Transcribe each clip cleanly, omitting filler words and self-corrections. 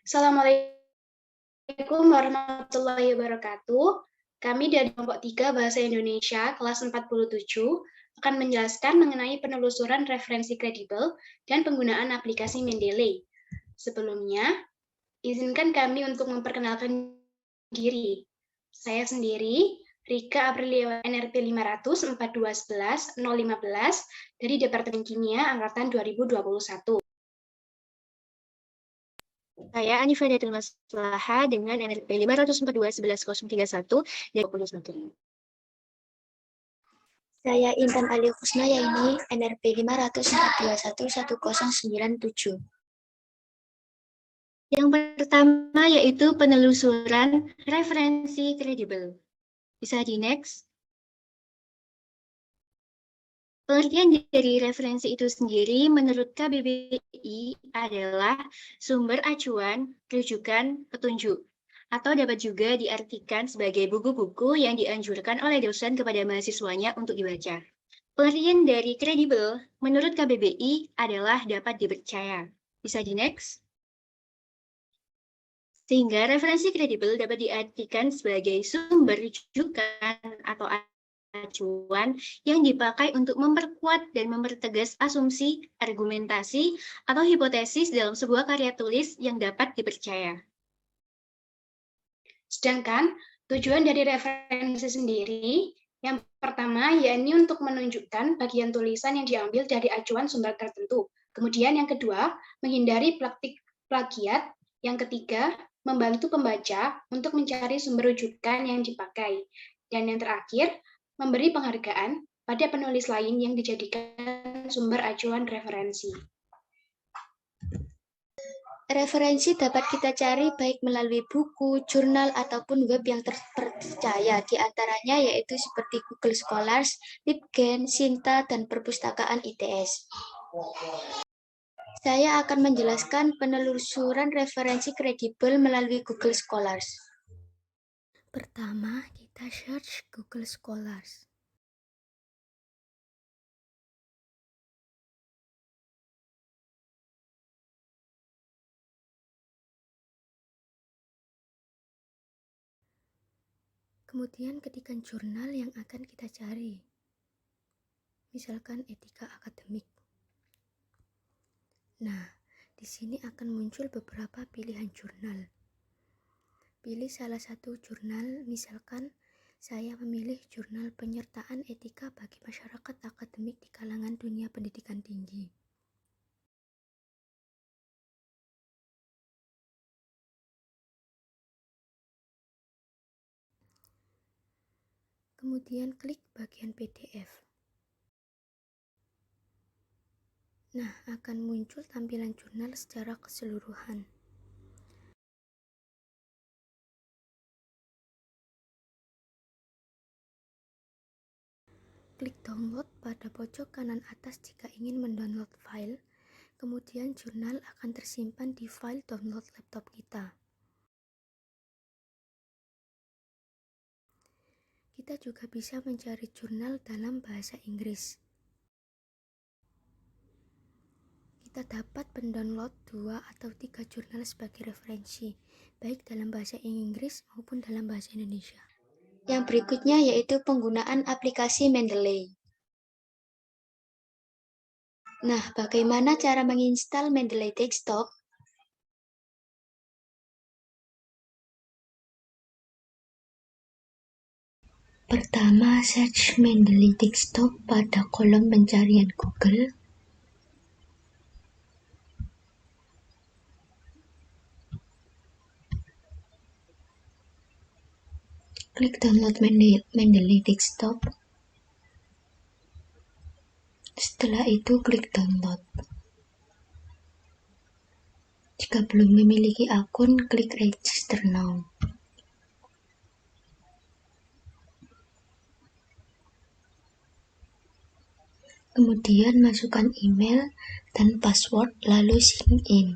Assalamualaikum warahmatullahi wabarakatuh. Kami dari kelompok 3 Bahasa Indonesia kelas 47 akan menjelaskan mengenai penelusuran referensi kredibel dan penggunaan aplikasi Mendeley. Sebelumnya, izinkan kami untuk memperkenalkan diri. Saya sendiri, Rika Aprilia NRP 500 4211 015 dari Departemen Kimia Angkatan 2021. Saya Anifa Datul Maslaha dengan NRP 542 11 031 dan 21. Saya Intan Ali Kusnayani, NRP 541 1097. Yang pertama yaitu penelusuran referensi kredibel. Bisa di next. Pengertian dari referensi itu sendiri menurut KBBI adalah sumber acuan, rujukan, petunjuk, atau dapat juga diartikan sebagai buku-buku yang dianjurkan oleh dosen kepada mahasiswanya untuk dibaca. Pengertian dari kredibel menurut KBBI adalah dapat dipercaya. Bisa di next. Sehingga referensi kredibel dapat diartikan sebagai sumber rujukan atau acuan yang dipakai untuk memperkuat dan mempertegas asumsi, argumentasi, atau hipotesis dalam sebuah karya tulis yang dapat dipercaya. Sedangkan tujuan dari referensi sendiri, yang pertama yakni untuk menunjukkan bagian tulisan yang diambil dari acuan sumber tertentu. Kemudian yang kedua, menghindari praktik plagiat. Yang ketiga, membantu pembaca untuk mencari sumber rujukan yang dipakai. Dan yang terakhir, memberi penghargaan pada penulis lain yang dijadikan sumber acuan referensi. Referensi dapat kita cari baik melalui buku, jurnal, ataupun web yang terpercaya. Di antaranya yaitu seperti Google Scholars, LibGen, Sinta, dan Perpustakaan ITS. Saya akan menjelaskan penelusuran referensi kredibel melalui Google Scholars. Pertama, kita search Google Scholars. Kemudian ketikkan jurnal yang akan kita cari. Misalkan etika akademik. Nah, di sini akan muncul beberapa pilihan jurnal. Pilih salah satu jurnal, misalkan saya memilih jurnal penyertaan etika bagi masyarakat akademik di kalangan dunia pendidikan tinggi. Kemudian klik bagian PDF. Nah, akan muncul tampilan jurnal secara keseluruhan. Klik download pada pojok kanan atas jika ingin mendownload file, kemudian jurnal akan tersimpan di file download laptop kita. Kita juga bisa mencari jurnal dalam bahasa Inggris. Kita dapat mendownload 2 atau 3 jurnal sebagai referensi, baik dalam bahasa Inggris maupun dalam bahasa Indonesia. Yang berikutnya yaitu penggunaan aplikasi Mendeley. Nah, bagaimana cara menginstal Mendeley Desktop? Pertama, search Mendeley Desktop pada kolom pencarian Google. Klik download Mendeley Desktop. Setelah itu klik download. Jika belum memiliki akun, klik register now. Kemudian masukkan email dan password lalu sign in.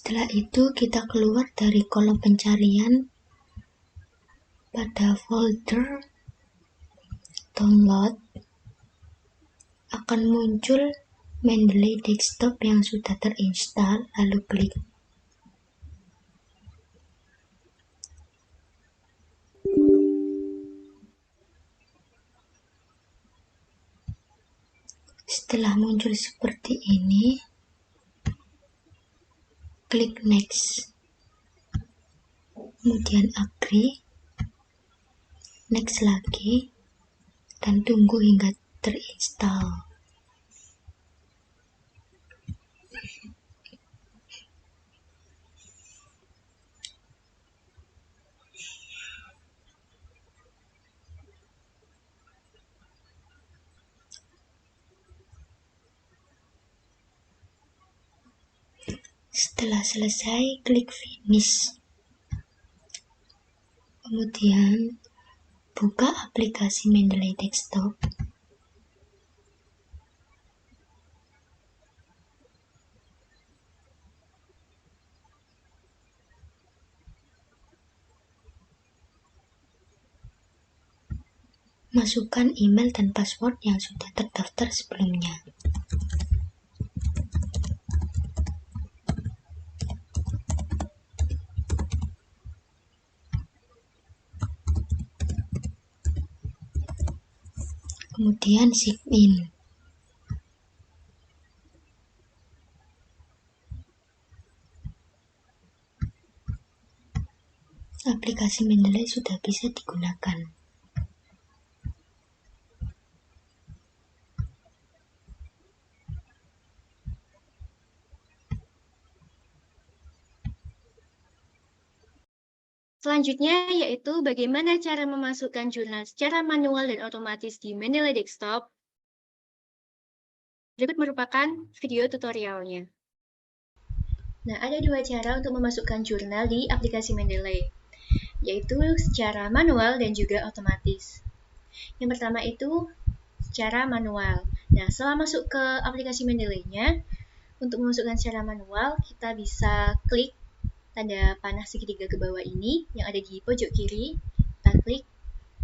Setelah itu kita keluar dari kolom pencarian. Pada folder download akan muncul Mendeley desktop yang sudah terinstall, lalu klik. Setelah muncul seperti ini, klik next, kemudian agree, next lagi, dan tunggu hingga terinstall. Setelah selesai, klik finish. Kemudian, buka aplikasi Mendeley Desktop. Masukkan email dan password yang sudah terdaftar sebelumnya. Kemudian sign in. Aplikasi Mendeley sudah bisa digunakan. Selanjutnya yaitu bagaimana cara memasukkan jurnal secara manual dan otomatis di Mendeley Desktop. Berikut merupakan video tutorialnya. Nah, ada dua cara untuk memasukkan jurnal di aplikasi Mendeley, yaitu secara manual dan juga otomatis. Yang pertama itu secara manual. Nah, setelah masuk ke aplikasi Mendeley-nya, untuk memasukkan secara manual, kita bisa klik tanda panah segitiga ke bawah ini yang ada di pojok kiri, kita klik.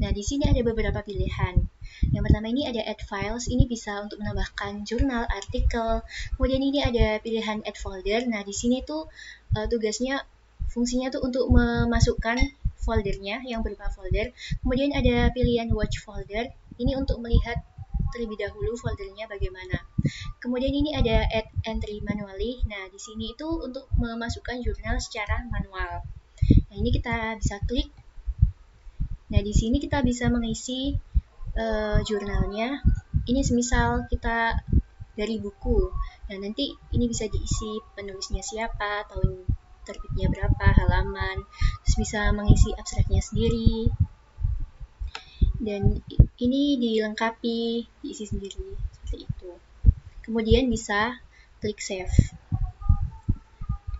Nah, di sini ada beberapa pilihan. Yang pertama ini ada add files, ini bisa untuk menambahkan jurnal, artikel. Kemudian ini ada pilihan add folder. Nah, di sini tuh fungsinya tuh untuk memasukkan foldernya yang berupa folder. Kemudian ada pilihan watch folder, ini untuk melihat terlebih dahulu foldernya bagaimana. Kemudian ini ada add entry manually. Nah, di sini itu untuk memasukkan jurnal secara manual. Nah, ini kita bisa klik. Nah, di sini kita bisa mengisi jurnalnya. Ini semisal kita dari buku. Nah, nanti ini bisa diisi penulisnya siapa, tahun terbitnya berapa, halaman, terus bisa mengisi abstraknya sendiri. Dan ini dilengkapi, diisi sendiri, seperti itu. Kemudian bisa klik save.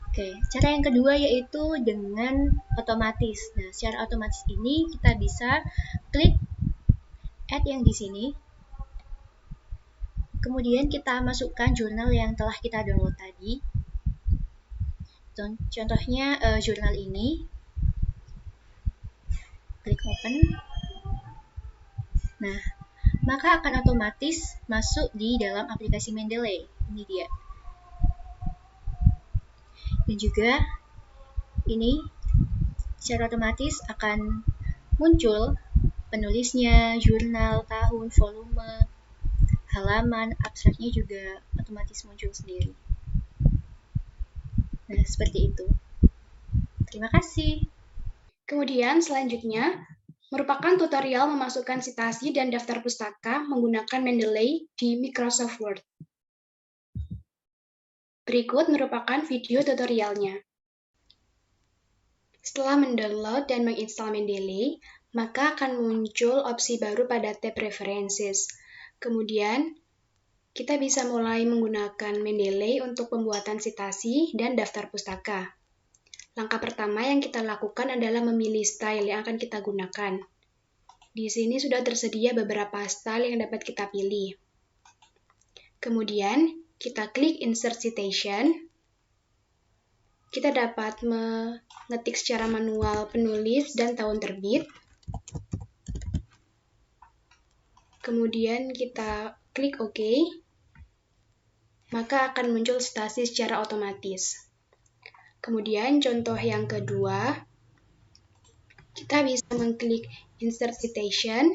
Oke, cara yang kedua yaitu dengan otomatis. Nah, secara otomatis ini kita bisa klik add yang di sini. Kemudian kita masukkan jurnal yang telah kita download tadi. Contohnya jurnal ini. Klik open. Nah, maka akan otomatis masuk di dalam aplikasi Mendeley. Ini dia. Dan juga ini secara otomatis akan muncul penulisnya, jurnal, tahun, volume, halaman, abstraknya juga otomatis muncul sendiri. Nah, seperti itu. Terima kasih. Kemudian selanjutnya merupakan tutorial memasukkan citasi dan daftar pustaka menggunakan Mendeley di Microsoft Word. Berikut merupakan video tutorialnya. Setelah mendownload dan menginstal Mendeley, maka akan muncul opsi baru pada tab References. Kemudian, kita bisa mulai menggunakan Mendeley untuk pembuatan citasi dan daftar pustaka. Langkah pertama yang kita lakukan adalah memilih style yang akan kita gunakan. Di sini sudah tersedia beberapa style yang dapat kita pilih. Kemudian, kita klik Insert Citation. kita dapat mengetik secara manual penulis dan tahun terbit. Kemudian kita klik OK, maka akan muncul citasi secara otomatis. Kemudian contoh yang kedua, kita bisa mengklik Insert Citation,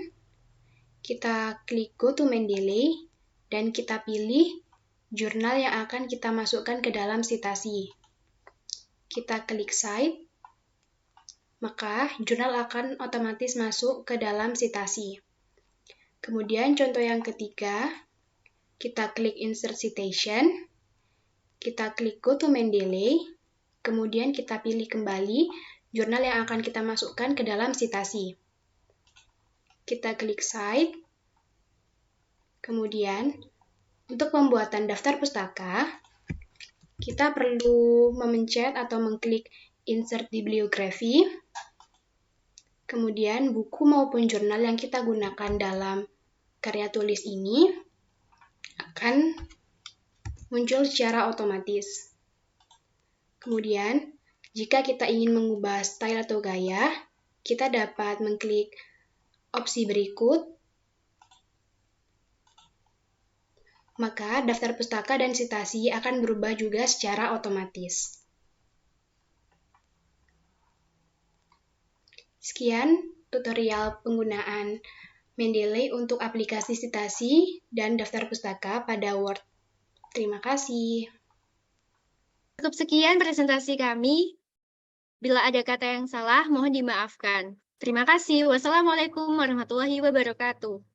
kita klik Go to Mendeley, dan kita pilih jurnal yang akan kita masukkan ke dalam citasi. Kita klik Cite, maka jurnal akan otomatis masuk ke dalam citasi. Kemudian contoh yang ketiga, kita klik Insert Citation, kita klik Go to Mendeley, kemudian kita pilih kembali jurnal yang akan kita masukkan ke dalam citasi. Kita klik Cite, kemudian untuk pembuatan daftar pustaka, kita perlu memencet atau mengklik Insert Bibliography, kemudian buku maupun jurnal yang kita gunakan dalam karya tulis ini akan muncul secara otomatis. Kemudian, jika kita ingin mengubah style atau gaya, kita dapat mengklik opsi berikut, maka daftar pustaka dan citasi akan berubah juga secara otomatis. Sekian tutorial penggunaan Mendeley untuk aplikasi citasi dan daftar pustaka pada Word. Terima kasih. Cukup sekian presentasi kami. Bila ada kata yang salah, mohon dimaafkan. Terima kasih. Wassalamualaikum warahmatullahi wabarakatuh.